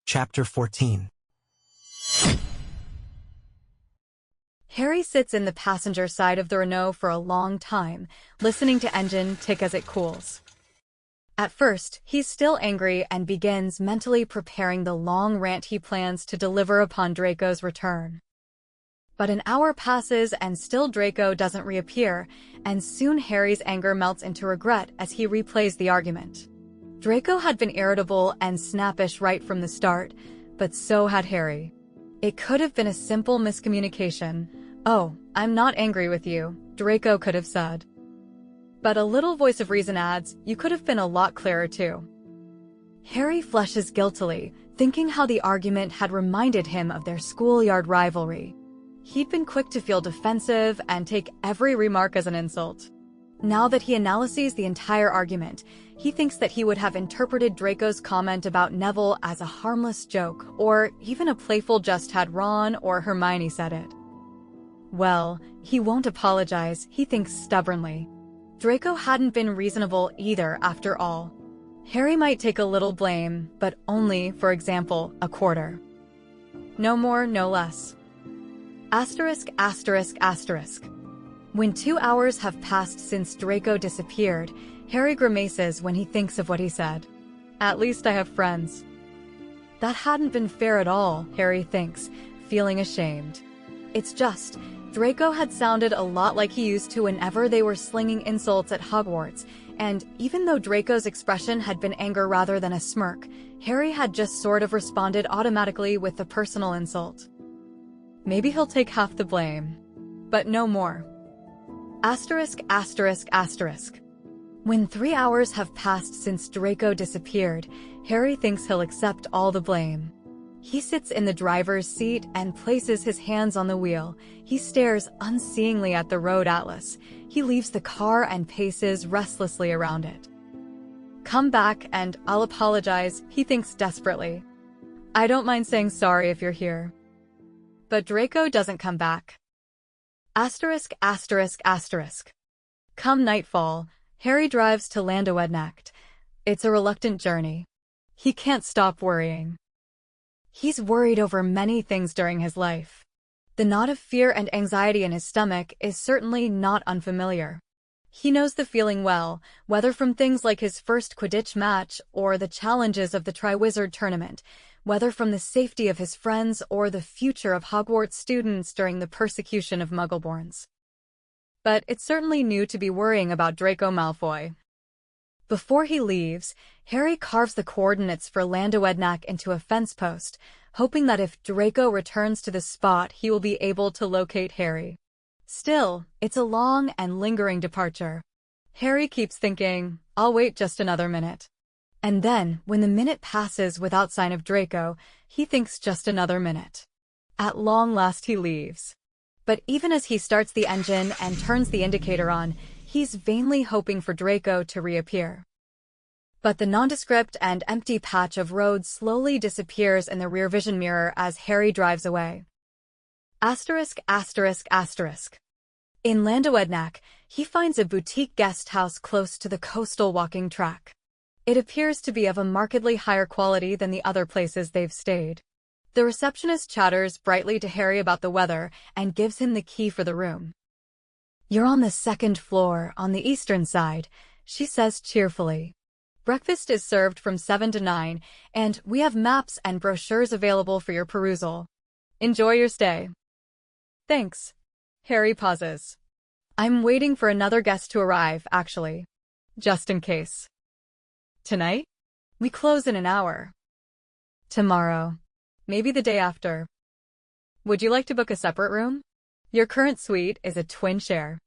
Chapter 14. Harry sits in the passenger side of the Renault for a long time, listening to engine tick as it cools. At first, he's still angry and begins mentally preparing the long rant he plans to deliver upon Draco's return. But an hour passes and still Draco doesn't reappear, and soon Harry's anger melts into regret as he replays the argument. Draco had been irritable and snappish right from the start, but so had Harry. It could have been a simple miscommunication. "Oh, I'm not angry with you," Draco could have said. But a little voice of reason adds, "You could have been a lot clearer too." Harry flushes guiltily, thinking how the argument had reminded him of their schoolyard rivalry. He'd been quick to feel defensive and take every remark as an insult. Now that he analyzes the entire argument, he thinks that he would have interpreted Draco's comment about Neville as a harmless joke, or even a playful jest had Ron or Hermione said it. Well, he won't apologize, he thinks stubbornly. Draco hadn't been reasonable either, after all. Harry might take a little blame, but only, for example, a quarter. No more, no less. Asterisk, asterisk, asterisk. When 2 hours have passed since Draco disappeared, Harry grimaces when he thinks of what he said. "At least I have friends." That hadn't been fair at all, Harry thinks, feeling ashamed. It's just, Draco had sounded a lot like he used to whenever they were slinging insults at Hogwarts, and even though Draco's expression had been anger rather than a smirk, Harry had just sort of responded automatically with the personal insult. Maybe he'll take half the blame. But no more. Asterisk, asterisk, asterisk. When 3 hours have passed since Draco disappeared, Harry thinks he'll accept all the blame. He sits in the driver's seat and places his hands on the wheel. He stares unseeingly at the road atlas. He leaves the car and paces restlessly around it. "Come back and I'll apologize," he thinks desperately. "I don't mind saying sorry if you're here." But Draco doesn't come back. Asterisk, asterisk, asterisk. Come nightfall, Harry drives to Llandoednacht. It's a reluctant journey. He can't stop worrying. He's worried over many things during his life. The knot of fear and anxiety in his stomach is certainly not unfamiliar. He knows the feeling well, whether from things like his first Quidditch match or the challenges of the Triwizard Tournament, whether from the safety of his friends or the future of Hogwarts students during the persecution of Muggleborns. But it's certainly new to be worrying about Draco Malfoy. Before he leaves, Harry carves the coordinates for Llandoednacht into a fence post, hoping that if Draco returns to the spot he will be able to locate Harry. Still, it's a long and lingering departure. Harry keeps thinking, "I'll wait just another minute." And then, when the minute passes without sign of Draco, he thinks just another minute. At long last he leaves. But even as he starts the engine and turns the indicator on, he's vainly hoping for Draco to reappear. But the nondescript and empty patch of road slowly disappears in the rear vision mirror as Harry drives away. Asterisk, asterisk, asterisk. In Llandoednacht, he finds a boutique guest house close to the coastal walking track. It appears to be of a markedly higher quality than the other places they've stayed. The receptionist chatters brightly to Harry about the weather and gives him the key for the room. "You're on the second floor, on the eastern side," she says cheerfully. "Breakfast is served from 7 to 9, and we have maps and brochures available for your perusal. Enjoy your stay." "Thanks." Harry pauses. "I'm waiting for another guest to arrive, actually. Just in case." "Tonight? We close in an hour." "Tomorrow. Maybe the day after." "Would you like to book a separate room? Your current suite is a twin share."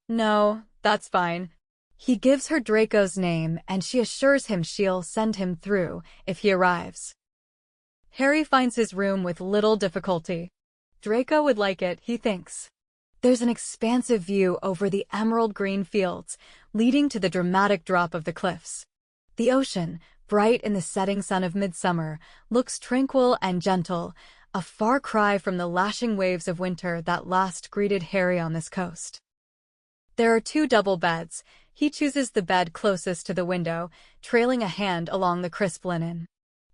"No, that's fine." He gives her Draco's name and she assures him she'll send him through if he arrives. Harry finds his room with little difficulty. Draco would like it, he thinks. There's an expansive view over the emerald green fields, leading to the dramatic drop of the cliffs. The ocean, bright in the setting sun of midsummer, looks tranquil and gentle, a far cry from the lashing waves of winter that last greeted Harry on this coast. There are 2 double beds. He chooses the bed closest to the window, trailing a hand along the crisp linen.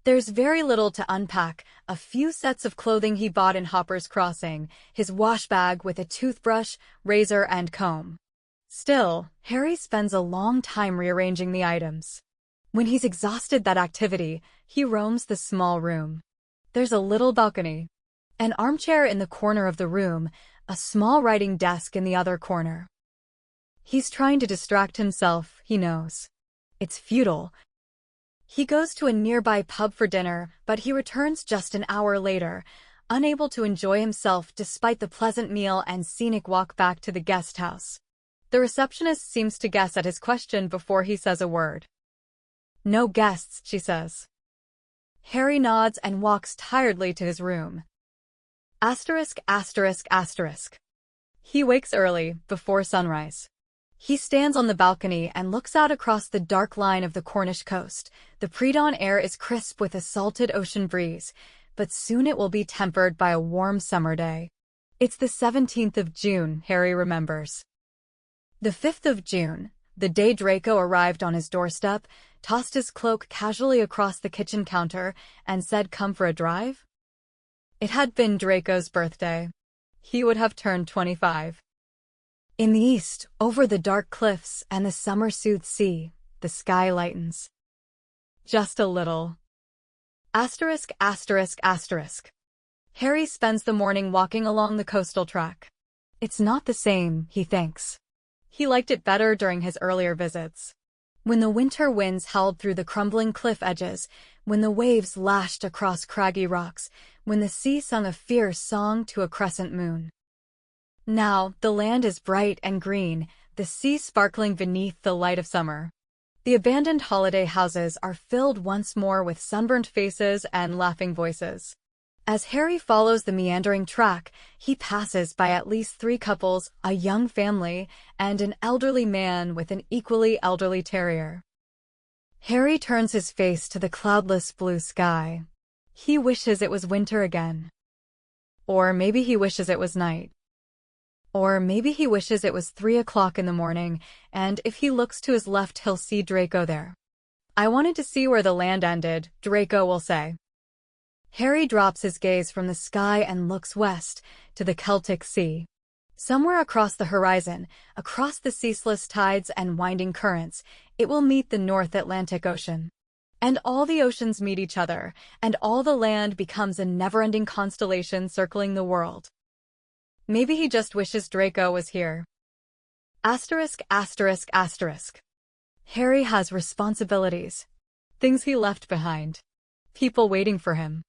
There's very little to unpack: a few sets of clothing he bought in Hopper's Crossing, his wash bag with a toothbrush, razor, and comb. Still, Harry spends a long time rearranging the items. When he's exhausted that activity, he roams the small room. There's a little balcony, an armchair in the corner of the room, a small writing desk in the other corner. He's trying to distract himself, he knows. It's futile. He goes to a nearby pub for dinner, but he returns just an hour later, unable to enjoy himself despite the pleasant meal and scenic walk back to the guest house. The receptionist seems to guess at his question before he says a word. "No guests," she says. Harry nods and walks tiredly to his room. Asterisk, asterisk, asterisk. He wakes early, before sunrise. He stands on the balcony and looks out across the dark line of the Cornish coast. The pre-dawn air is crisp with a salted ocean breeze, but soon it will be tempered by a warm summer day. It's the 17th of June, Harry remembers. The 5th of June, the day Draco arrived on his doorstep, tossed his cloak casually across the kitchen counter, and said, "Come for a drive?" It had been Draco's birthday. He would have turned 25. In the east, over the dark cliffs and the summer-soothed sea, the sky lightens. Just a little. Asterisk, asterisk, asterisk. Harry spends the morning walking along the coastal track. It's not the same, he thinks. He liked it better during his earlier visits. When the winter winds howled through the crumbling cliff edges, when the waves lashed across craggy rocks, when the sea sung a fierce song to a crescent moon. Now, the land is bright and green, the sea sparkling beneath the light of summer. The abandoned holiday houses are filled once more with sunburnt faces and laughing voices. As Harry follows the meandering track, he passes by at least 3 couples, a young family, and an elderly man with an equally elderly terrier. Harry turns his face to the cloudless blue sky. He wishes it was winter again. Or maybe he wishes it was night. Or maybe he wishes it was 3 o'clock in the morning, and if he looks to his left he'll see Draco there. "I wanted to see where the land ended," Draco will say. Harry drops his gaze from the sky and looks west, to the Celtic Sea. Somewhere across the horizon, across the ceaseless tides and winding currents, it will meet the North Atlantic Ocean. And all the oceans meet each other, and all the land becomes a never-ending constellation circling the world. Maybe he just wishes Draco was here. Asterisk, asterisk, asterisk. Harry has responsibilities. Things he left behind. People waiting for him.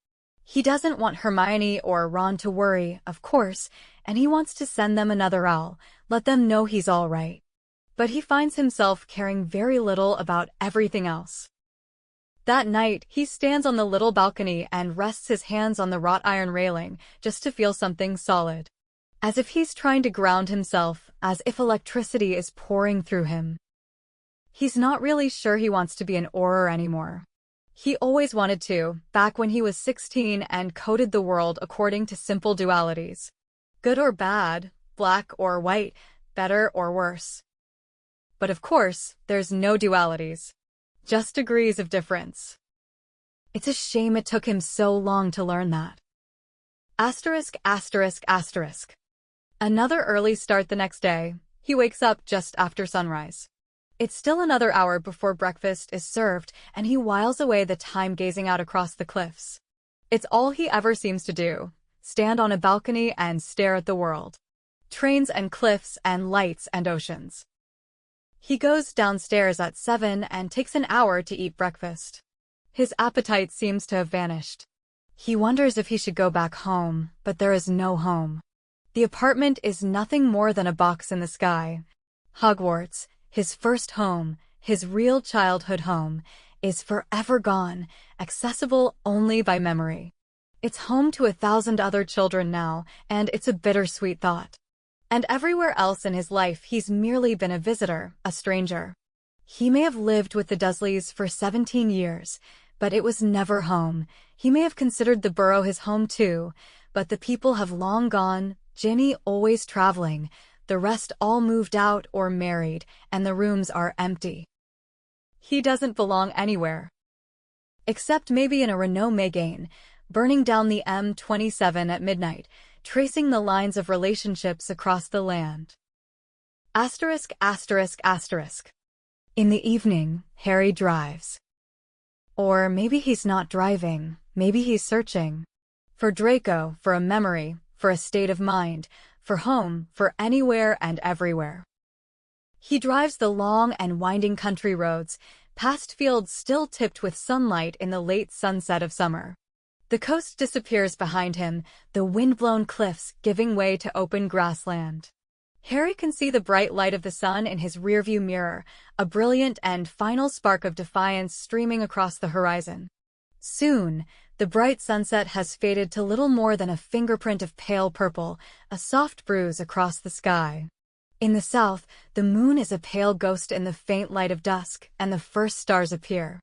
He doesn't want Hermione or Ron to worry, of course, and he wants to send them another owl, let them know he's all right. But he finds himself caring very little about everything else. That night, he stands on the little balcony and rests his hands on the wrought iron railing, just to feel something solid. As if he's trying to ground himself, as if electricity is pouring through him. He's not really sure he wants to be an Auror anymore. He always wanted to, back when he was 16 and coded the world according to simple dualities. Good or bad, black or white, better or worse. But of course, there's no dualities. Just degrees of difference. It's a shame it took him so long to learn that. Asterisk, asterisk, asterisk. Another early start the next day. He wakes up just after sunrise. It's still another hour before breakfast is served, and he whiles away the time gazing out across the cliffs. It's all he ever seems to do, stand on a balcony and stare at the world. Trains and cliffs and lights and oceans. He goes downstairs at 7 and takes an hour to eat breakfast. His appetite seems to have vanished. He wonders if he should go back home, but there is no home. The apartment is nothing more than a box in the sky. Hogwarts, his first home, his real childhood home, is forever gone, accessible only by memory. It's home to 1,000 other children now, and it's a bittersweet thought. And everywhere else in his life he's merely been a visitor, a stranger. He may have lived with the Dursleys for 17 years, but it was never home. He may have considered the Burrow his home too, but the people have long gone, Ginny always traveling, the rest all moved out or married, and the rooms are empty. He doesn't belong anywhere. Except maybe in a Renault Megane, burning down the M27 at midnight, tracing the lines of relationships across the land. Asterisk, asterisk, asterisk. In the evening, Harry drives. Or maybe he's not driving, maybe he's searching. For Draco, for a memory, for a state of mind, for home, for anywhere and everywhere. He drives the long and winding country roads, past fields still tipped with sunlight in the late sunset of summer. The coast disappears behind him, the wind-blown cliffs giving way to open grassland. Harry can see the bright light of the sun in his rearview mirror, a brilliant and final spark of defiance streaming across the horizon. Soon, the bright sunset has faded to little more than a fingerprint of pale purple, a soft bruise across the sky. In the south, the moon is a pale ghost in the faint light of dusk, and the first stars appear.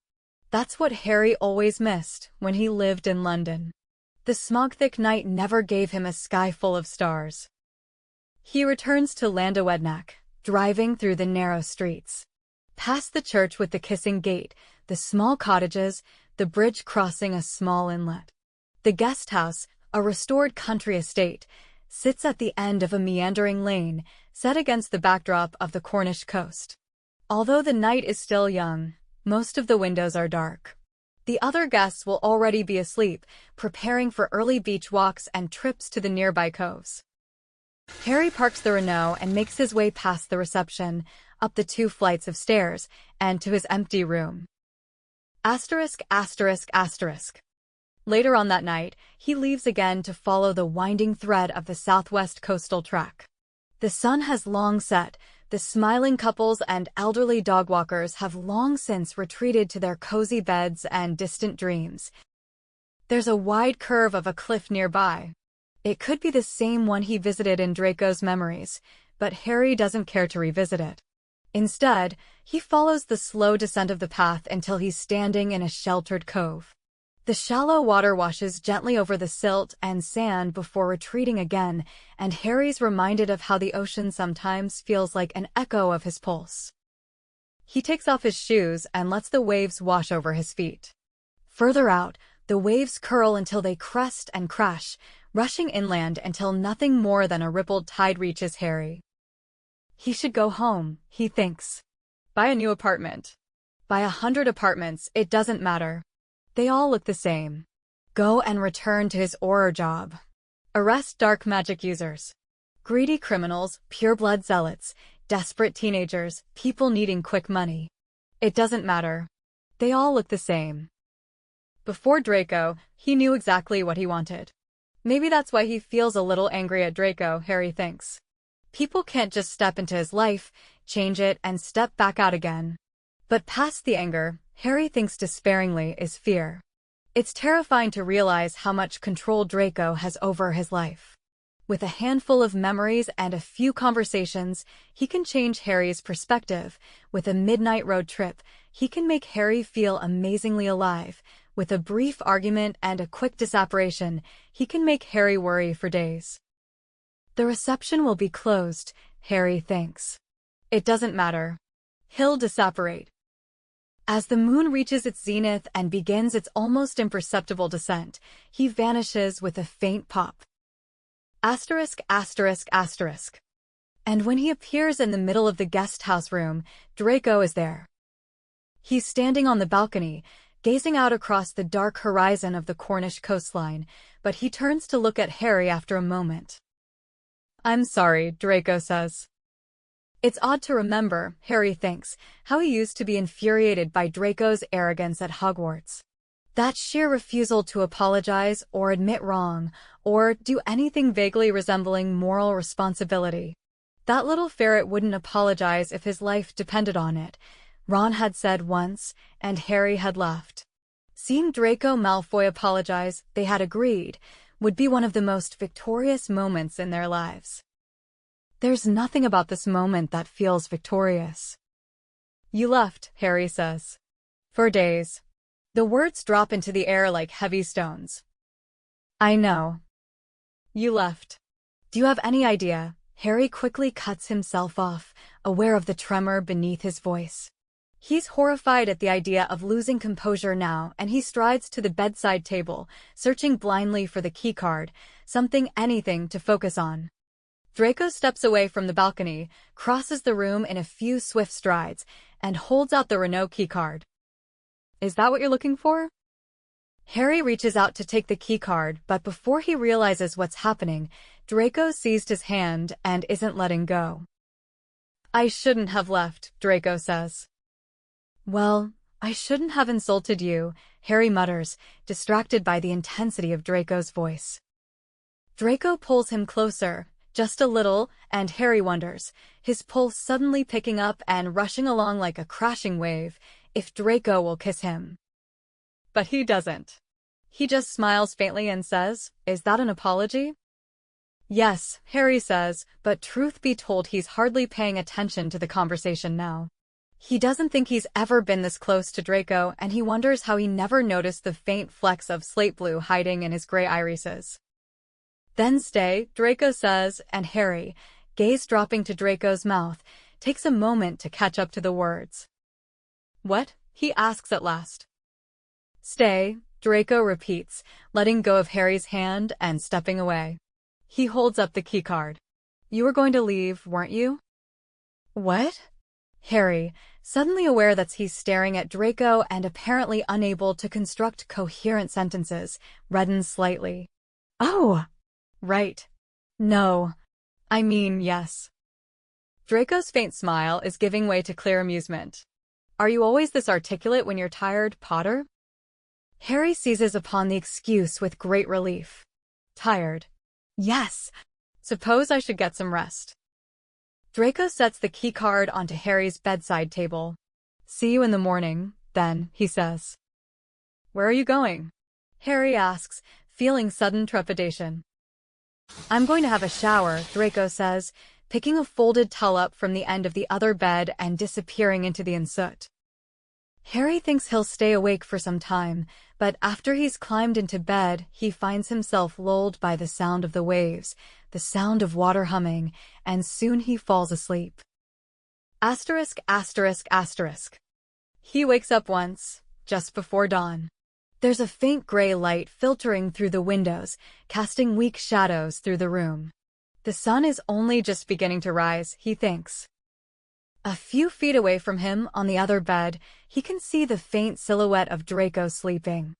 That's what Harry always missed when he lived in London. The smog-thick night never gave him a sky full of stars. He returns to Llandywednach, driving through the narrow streets. Past the church with the kissing gate, the small cottages, the bridge crossing a small inlet. The guest house, a restored country estate, sits at the end of a meandering lane, set against the backdrop of the Cornish coast. Although the night is still young, most of the windows are dark. The other guests will already be asleep, preparing for early beach walks and trips to the nearby coves. Harry parks the Renault and makes his way past the reception, up the 2 flights of stairs, and to his empty room. Asterisk, asterisk, asterisk. Later on that night, he leaves again to follow the winding thread of the southwest coastal track. The sun has long set, the smiling couples and elderly dog walkers have long since retreated to their cozy beds and distant dreams. There's a wide curve of a cliff nearby. It could be the same one he visited in Draco's memories, but Harry doesn't care to revisit it. Instead, he follows the slow descent of the path until he's standing in a sheltered cove. The shallow water washes gently over the silt and sand before retreating again, and Harry's reminded of how the ocean sometimes feels like an echo of his pulse. He takes off his shoes and lets the waves wash over his feet. Further out, the waves curl until they crest and crash, rushing inland until nothing more than a rippled tide reaches Harry. He should go home, he thinks. Buy a new apartment. Buy 100 apartments, it doesn't matter. They all look the same. Go and return to his Auror job. Arrest dark magic users. Greedy criminals, pure-blood zealots, desperate teenagers, people needing quick money. It doesn't matter. They all look the same. Before Draco, he knew exactly what he wanted. Maybe that's why he feels a little angry at Draco, Harry thinks. People can't just step into his life, change it, and step back out again. But past the anger, Harry thinks despairingly, is fear. It's terrifying to realize how much control Draco has over his life. With a handful of memories and a few conversations, he can change Harry's perspective. With a midnight road trip, he can make Harry feel amazingly alive. With a brief argument and a quick disapprobation, he can make Harry worry for days. The reception will be closed, Harry thinks. It doesn't matter. He'll disapprobate. As the moon reaches its zenith and begins its almost imperceptible descent, he vanishes with a faint pop. Asterisk, asterisk, asterisk. And when he appears in the middle of the guest house room, Draco is there. He's standing on the balcony, gazing out across the dark horizon of the Cornish coastline, but he turns to look at Harry after a moment. I'm sorry, Draco says. It's odd to remember, Harry thinks, how he used to be infuriated by Draco's arrogance at Hogwarts. That sheer refusal to apologize or admit wrong, or do anything vaguely resembling moral responsibility. That little ferret wouldn't apologize if his life depended on it, Ron had said once, and Harry had laughed. Seeing Draco Malfoy apologize, they had agreed, would be one of the most victorious moments in their lives. There's nothing about this moment that feels victorious. You left, Harry says. For days. The words drop into the air like heavy stones. I know. You left. Do you have any idea? Harry quickly cuts himself off, aware of the tremor beneath his voice. He's horrified at the idea of losing composure now, and he strides to the bedside table, searching blindly for the keycard, anything to focus on. Draco steps away from the balcony, crosses the room in a few swift strides, and holds out the Renault keycard. Is that what you're looking for? Harry reaches out to take the keycard, but before he realizes what's happening, Draco seized his hand and isn't letting go. I shouldn't have left, Draco says. Well, I shouldn't have insulted you, Harry mutters, distracted by the intensity of Draco's voice. Draco pulls him closer, just a little, and Harry wonders, his pulse suddenly picking up and rushing along like a crashing wave, if Draco will kiss him. But he doesn't. He just smiles faintly and says, "Is that an apology?" Yes, Harry says, but truth be told he's hardly paying attention to the conversation now. He doesn't think he's ever been this close to Draco, and he wonders how he never noticed the faint flecks of slate blue hiding in his gray irises. Then stay, Draco says, and Harry, gaze dropping to Draco's mouth, takes a moment to catch up to the words. What? He asks at last. Stay, Draco repeats, letting go of Harry's hand and stepping away. He holds up the keycard. You were going to leave, weren't you? What? Harry, suddenly aware that he's staring at Draco and apparently unable to construct coherent sentences, reddens slightly. Oh! Right. No. I mean, yes. Draco's faint smile is giving way to clear amusement. Are you always this articulate when you're tired, Potter? Harry seizes upon the excuse with great relief. Tired. Yes. Suppose I should get some rest. Draco sets the keycard onto Harry's bedside table. See you in the morning, then, he says. Where are you going? Harry asks, feeling sudden trepidation. I'm going to have a shower, Draco says, picking a folded towel up from the end of the other bed and disappearing into the ensuite. Harry thinks he'll stay awake for some time, but after he's climbed into bed, he finds himself lulled by the sound of the waves, the sound of water humming, and soon he falls asleep. Asterisk, asterisk, asterisk. He wakes up once, just before dawn. There's a faint gray light filtering through the windows, casting weak shadows through the room. The sun is only just beginning to rise, he thinks. A few feet away from him, on the other bed, he can see the faint silhouette of Draco sleeping.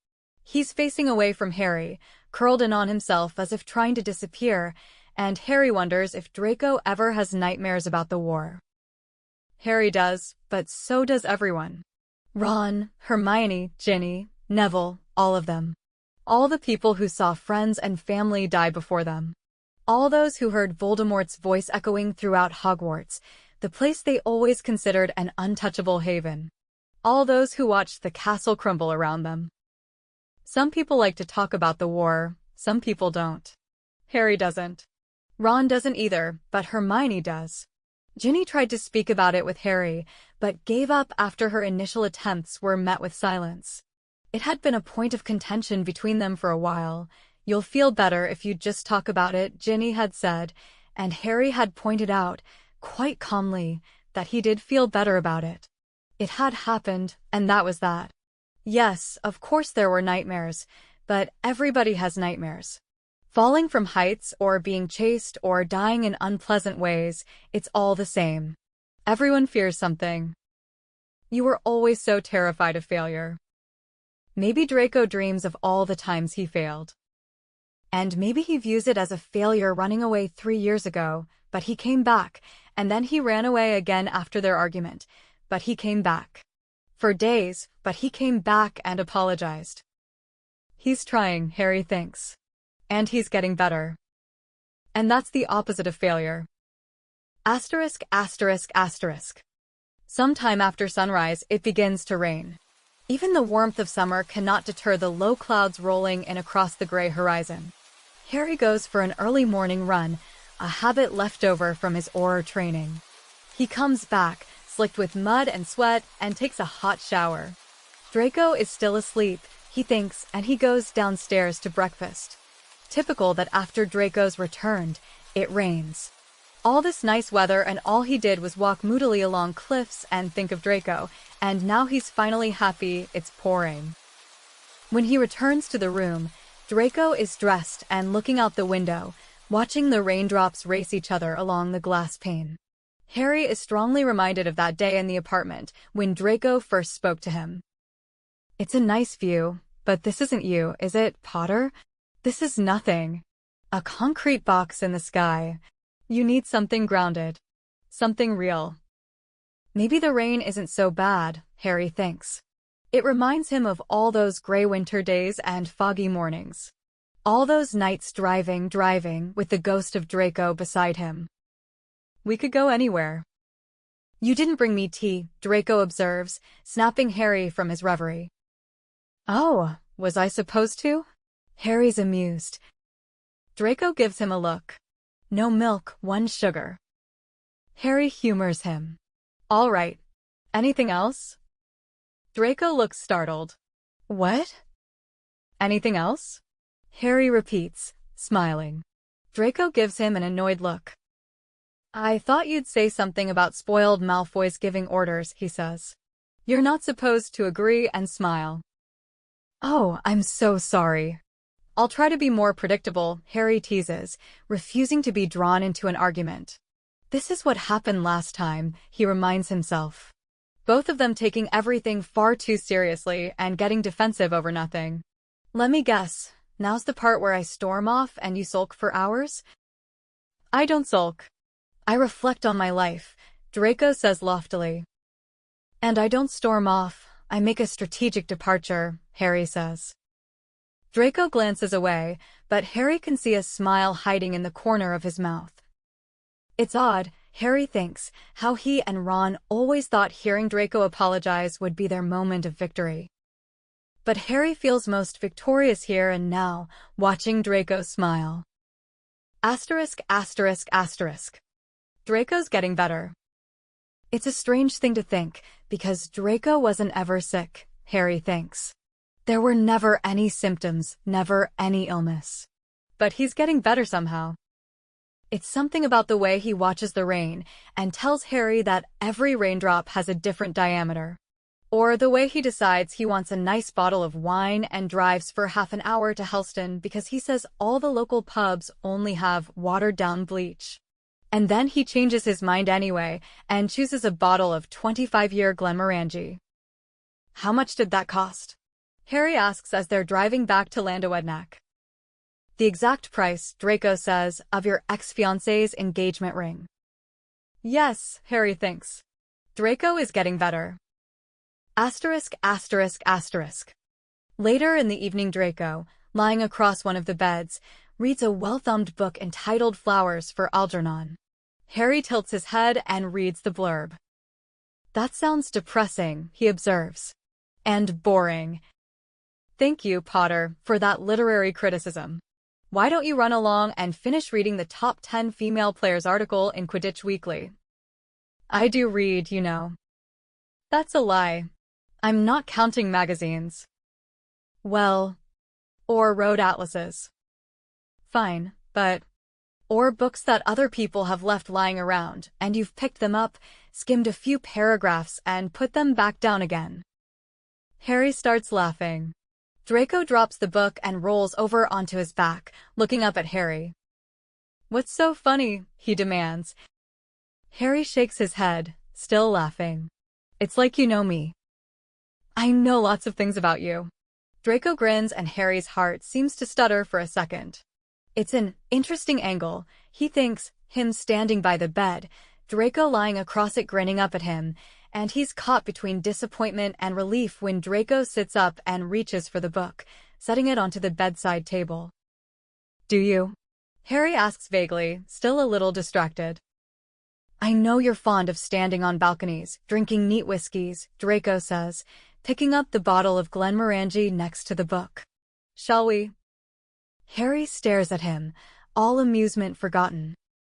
He's facing away from Harry, curled in on himself as if trying to disappear, and Harry wonders if Draco ever has nightmares about the war. Harry does, but so does everyone. Ron, Hermione, Ginny, Neville, all of them. All the people who saw friends and family die before them. All those who heard Voldemort's voice echoing throughout Hogwarts, the place they always considered an untouchable haven. All those who watched the castle crumble around them. Some people like to talk about the war, some people don't. Harry doesn't. Ron doesn't either, but Hermione does. Ginny tried to speak about it with Harry, but gave up after her initial attempts were met with silence. It had been a point of contention between them for a while. You'll feel better if you just talk about it, Ginny had said, and Harry had pointed out, quite calmly, that he did feel better about it. It had happened, and that was that. Yes, of course there were nightmares, but everybody has nightmares. Falling from heights, or being chased, or dying in unpleasant ways, it's all the same. Everyone fears something. You were always so terrified of failure. Maybe Draco dreams of all the times he failed. And maybe he views it as a failure running away 3 years ago, but he came back, and then he ran away again after their argument, but he came back. For days, but he came back and apologized. He's trying, Harry thinks. And he's getting better. And that's the opposite of failure. Asterisk, asterisk, asterisk. Sometime after sunrise, it begins to rain. Even the warmth of summer cannot deter the low clouds rolling in across the gray horizon. Harry goes for an early morning run, a habit left over from his Auror training. He comes back, slicked with mud and sweat, and takes a hot shower. Draco is still asleep, he thinks, and he goes downstairs to breakfast. Typical that after Draco's returned, it rains. All this nice weather and all he did was walk moodily along cliffs and think of Draco, and now he's finally happy it's pouring. When he returns to the room, Draco is dressed and looking out the window, watching the raindrops race each other along the glass pane. Harry is strongly reminded of that day in the apartment when Draco first spoke to him. "It's a nice view, but this isn't you, is it, Potter? This is nothing. A concrete box in the sky. You need something grounded. Something real." Maybe the rain isn't so bad, Harry thinks. It reminds him of all those gray winter days and foggy mornings. All those nights driving with the ghost of Draco beside him. "We could go anywhere." "You didn't bring me tea," Draco observes, snapping Harry from his reverie. "Oh, was I supposed to?" Harry's amused. Draco gives him a look. "No milk, 1 sugar." Harry humors him. "All right. Anything else?" Draco looks startled. "What? Anything else?" Harry repeats, smiling. Draco gives him an annoyed look. "I thought you'd say something about spoiled Malfoys giving orders," he says. "You're not supposed to agree and smile." "Oh, I'm so sorry." "I'll try to be more predictable," Harry teases, refusing to be drawn into an argument. This is what happened last time, he reminds himself. Both of them taking everything far too seriously and getting defensive over nothing. "Let me guess, now's the part where I storm off and you sulk for hours?" "I don't sulk. I reflect on my life," Draco says loftily. "And I don't storm off, I make a strategic departure," Harry says. Draco glances away, but Harry can see a smile hiding in the corner of his mouth. It's odd, Harry thinks, how he and Ron always thought hearing Draco apologize would be their moment of victory. But Harry feels most victorious here and now, watching Draco smile. Asterisk, asterisk, asterisk. Draco's getting better. It's a strange thing to think, because Draco wasn't ever sick, Harry thinks. There were never any symptoms, never any illness. But he's getting better somehow. It's something about the way he watches the rain and tells Harry that every raindrop has a different diameter. Or the way he decides he wants a nice bottle of wine and drives for half an hour to Helston because he says all the local pubs only have watered-down bleach. And then he changes his mind anyway and chooses a bottle of 25-year Glenmorangie. "How much did that cost?" Harry asks as they're driving back to Llandaednach. "The exact price," Draco says, "of your ex-fiancée's engagement ring." Yes, Harry thinks. Draco is getting better. Asterisk, asterisk, asterisk. Later in the evening, Draco, lying across one of the beds, reads a well-thumbed book entitled Flowers for Algernon. Harry tilts his head and reads the blurb. "That sounds depressing," he observes. "And boring. Thank you, Potter, for that literary criticism. Why don't you run along and finish reading the top 10 female players article in Quidditch Weekly?" "I do read, you know." "That's a lie. I'm not counting magazines." "Well, or road atlases." "Fine, but..." "Or books that other people have left lying around, and you've picked them up, skimmed a few paragraphs, and put them back down again." Harry starts laughing. Draco drops the book and rolls over onto his back, looking up at Harry. "What's so funny?" he demands. Harry shakes his head, still laughing. "It's like you know me." "I know lots of things about you." Draco grins and Harry's heart seems to stutter for a second. It's an interesting angle, he thinks, him standing by the bed, Draco lying across it grinning up at him, and he's caught between disappointment and relief when Draco sits up and reaches for the book, setting it onto the bedside table. "Do you?" Harry asks vaguely, still a little distracted. "I know you're fond of standing on balconies, drinking neat whiskeys," Draco says, picking up the bottle of Glenmorangie next to the book. "Shall we?" Harry stares at him, all amusement forgotten.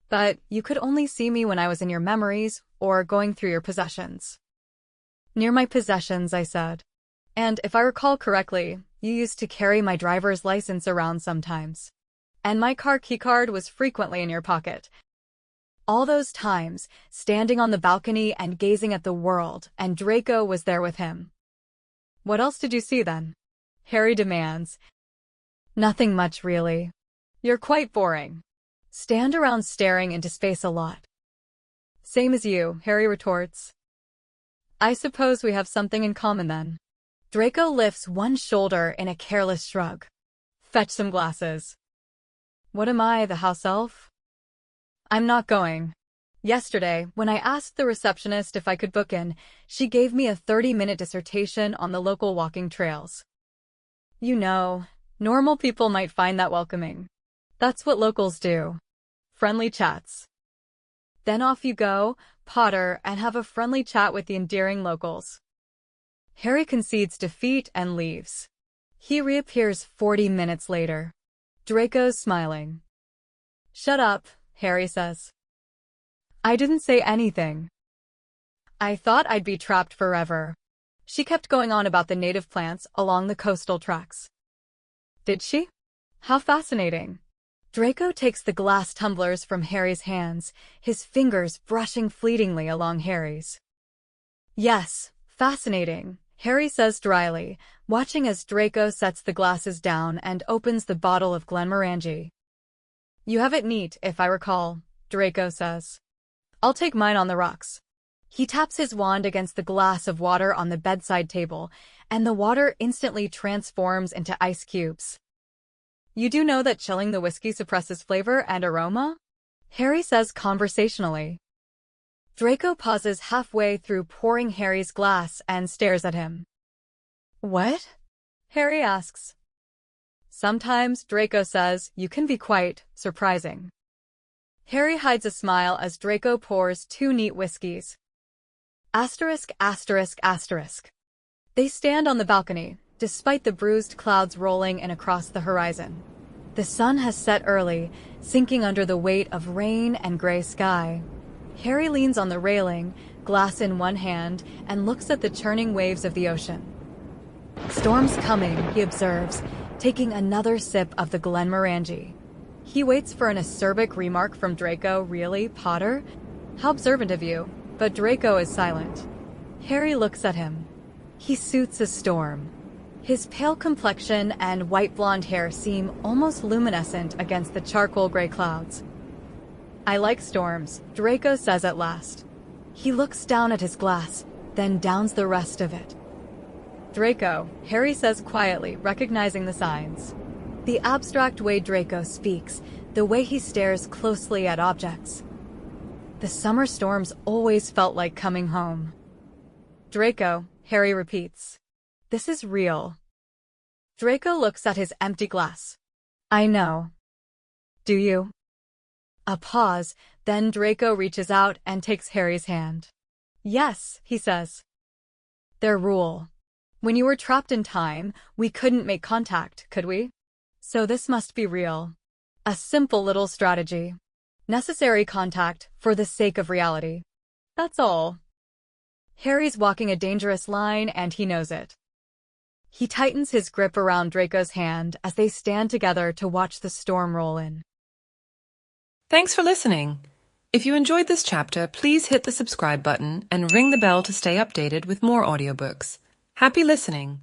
"But you could only see me when I was in your memories, or going through your possessions." "Near my possessions," I said. "And if I recall correctly, you used to carry my driver's license around sometimes. And my car keycard was frequently in your pocket." All those times, standing on the balcony and gazing at the world, and Draco was there with him. What else did you see then? Harry demands. Nothing much, really. You're quite boring. Stand around staring into space a lot. Same as you, Harry retorts. I suppose we have something in common then. Draco lifts one shoulder in a careless shrug. Fetch some glasses. What am I, the house elf? I'm not going. Yesterday, when I asked the receptionist if I could book in, she gave me a 30-minute dissertation on the local walking trails. You know, normal people might find that welcoming. That's what locals do. Friendly chats. Then off you go, Potter, and have a friendly chat with the endearing locals. Harry concedes defeat and leaves. He reappears 40 minutes later. Draco's smiling. Shut up, Harry says. I didn't say anything. I thought I'd be trapped forever. She kept going on about the native plants along the coastal tracks. Did she? How fascinating. Draco takes the glass tumblers from Harry's hands, his fingers brushing fleetingly along Harry's. Yes, fascinating, Harry says dryly, watching as Draco sets the glasses down and opens the bottle of Glenmorangie. You have it neat, if I recall, Draco says. I'll take mine on the rocks. He taps his wand against the glass of water on the bedside table, and the water instantly transforms into ice cubes. You do know that chilling the whiskey suppresses flavor and aroma? Harry says conversationally. Draco pauses halfway through pouring Harry's glass and stares at him. What? Harry asks. Sometimes, Draco says, you can be quite surprising. Harry hides a smile as Draco pours 2 neat whiskeys. Asterisk, asterisk, asterisk. They stand on the balcony, despite the bruised clouds rolling in across the horizon. The sun has set early, sinking under the weight of rain and gray sky. Harry leans on the railing, glass in one hand, and looks at the churning waves of the ocean. Storm's coming, he observes, taking another sip of the Glenmorangie. He waits for an acerbic remark from Draco. Really, Potter? How observant of you. But Draco is silent. Harry looks at him. He suits a storm. His pale complexion and white blonde hair seem almost luminescent against the charcoal gray clouds. I like storms, Draco says at last. He looks down at his glass, then downs the rest of it. Draco, Harry says quietly, recognizing the signs. The abstract way Draco speaks, the way he stares closely at objects. The summer storms always felt like coming home. Draco, Harry repeats. This is real. Draco looks at his empty glass. I know. Do you? A pause, then Draco reaches out and takes Harry's hand. Yes, he says. Their rule. When you were trapped in time, we couldn't make contact, could we? So this must be real. A simple little strategy. Necessary contact for the sake of reality. That's all. Harry's walking a dangerous line and he knows it. He tightens his grip around Draco's hand as they stand together to watch the storm roll in. Thanks for listening. If you enjoyed this chapter, please hit the subscribe button and ring the bell to stay updated with more audiobooks. Happy listening!